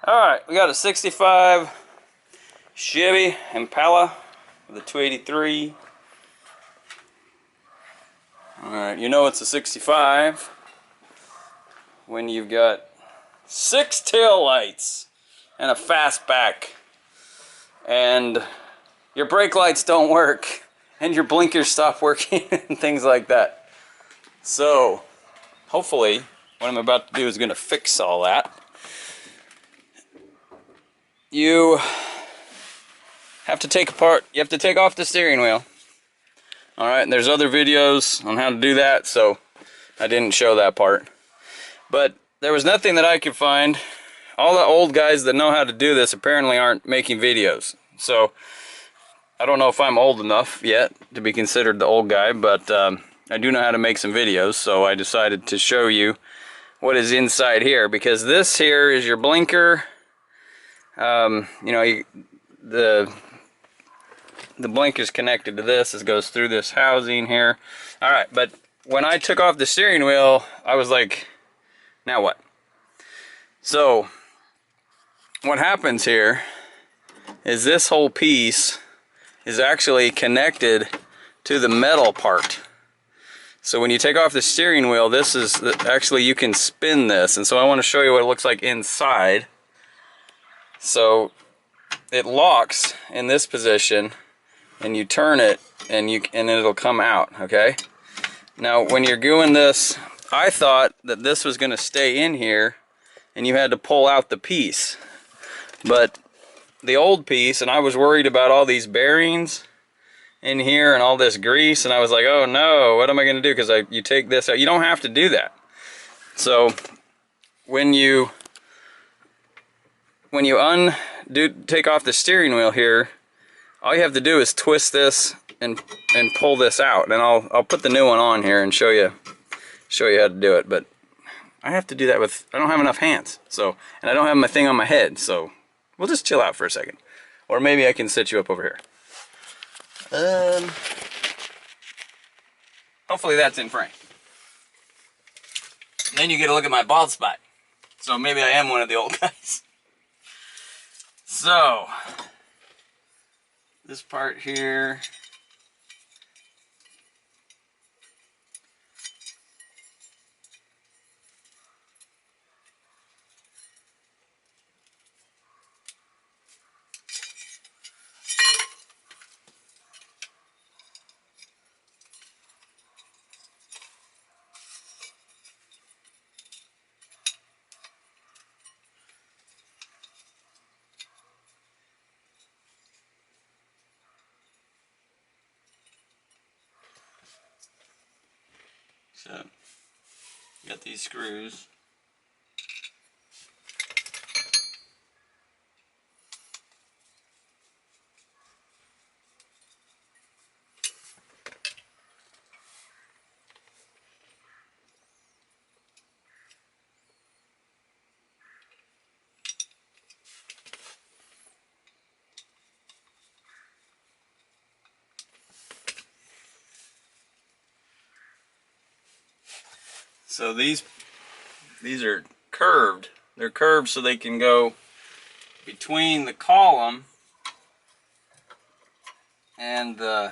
Alright, we got a 65 Chevy Impala with a 283. Alright, you know it's a 65 when you've got 6 tail lights and a fastback and your brake lights don't work and your blinkers stop working and things like that. So hopefully what I'm about to do is going to fix all that. You have to take off the steering wheel. Alright, and there's other videos on how to do that, so I didn't show that part. But there was nothing that I could find. All the old guys that know how to do this apparently aren't making videos. So I don't know if I'm old enough yet to be considered the old guy, but I do know how to make some videos, so I decided to show you what is inside here, because this here is your blinker. You know, the blinker's connected to this. It goes through this housing here. Alright, but when I took off the steering wheel, I was like, now what? So what happens here is this whole piece is actually connected to the metal part. So when you take off the steering wheel, this is actually, you can spin this, and so I want to show you what it looks like inside. So it locks in this position, and you turn it, and it'll come out. Okay. Now, when you're doing this, I thought that this was going to stay in here, and you had to pull out the piece. But the old piece, and I was worried about all these bearings in here and all this grease, and I was like, oh no, what am I going to do? Because you take this out. You don't have to do that. So when you take off the steering wheel here, all you have to do is twist this and pull this out, and I'll put the new one on here and show you how to do it. But I have to do that with, I don't have enough hands, so, and I don't have my thing on my head, so we'll just chill out for a second, or maybe I can sit you up over here. Hopefully that's in frame. Then you get a look at my bald spot. So maybe I am one of the old guys. So this part here, so got these screws. So these are curved. They're curved so they can go between the column and the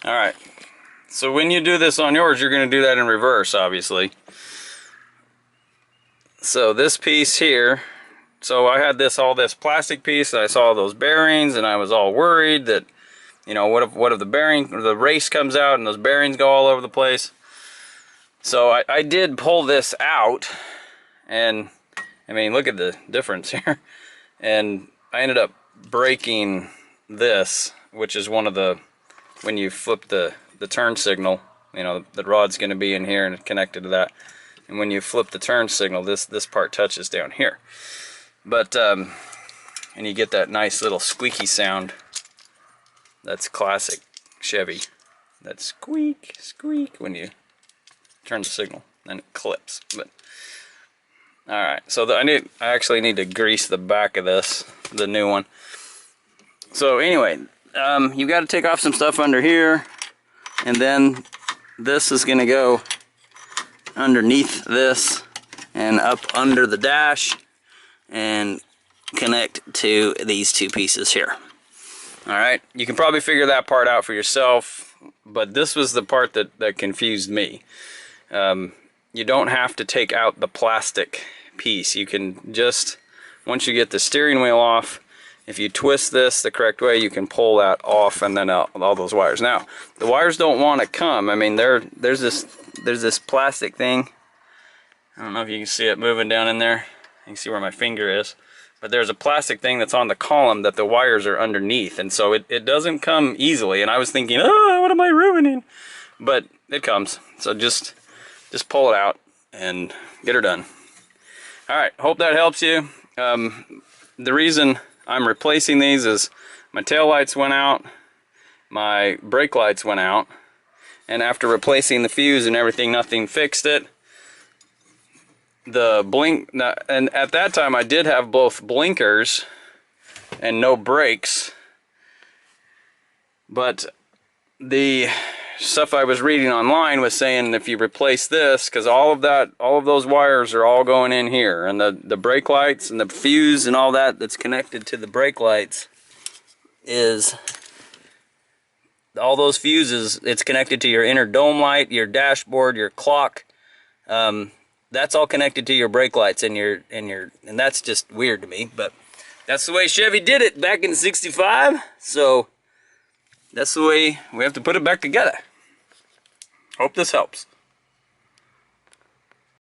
Alright, so when you do this on yours, you're going to do that in reverse, obviously. So this piece here, so I had all this plastic piece, and I saw those bearings, and I was all worried that, you know, what if the race comes out and those bearings go all over the place. So I did pull this out, and I mean, look at the difference here. And I ended up breaking this, which is one of the, when you flip the turn signal, you know, the rod's going to be in here and connected to that. And when you flip the turn signal, this part touches down here. But, and you get that nice little squeaky sound. That's classic Chevy. That squeak, squeak when you turn the signal, and it clips. But All right, so I actually need to grease the back of this, the new one. So anyway, you got to take off some stuff under here, and then this is going to go underneath this and up under the dash and connect to these two pieces here. All right, you can probably figure that part out for yourself, but this was the part that confused me. You don't have to take out the plastic piece. You can just, once you get the steering wheel off, if you twist this the correct way, you can pull that off, and then out all those wires. Now, the wires don't want to come. I mean, there's this plastic thing. I don't know if you can see it moving down in there. You can see where my finger is. But there's a plastic thing that's on the column that the wires are underneath, and so it doesn't come easily. And I was thinking, oh, what am I ruining? But it comes. So just pull it out and get her done. All right, hope that helps you. The reason I'm replacing these is my tail lights went out, my brake lights went out, and after replacing the fuse and everything, nothing fixed it. The blink, and at that time I did have both blinkers and no brakes, but the stuff I was reading online was saying if you replace this, because all of those wires are all going in here, and the brake lights and the fuse and all that's connected to the brake lights is all those fuses. It's connected to your inner dome light, your dashboard, your clock. That's all connected to your brake lights and and that's just weird to me, but that's the way Chevy did it back in '65. So that's the way we have to put it back together. Hope this helps.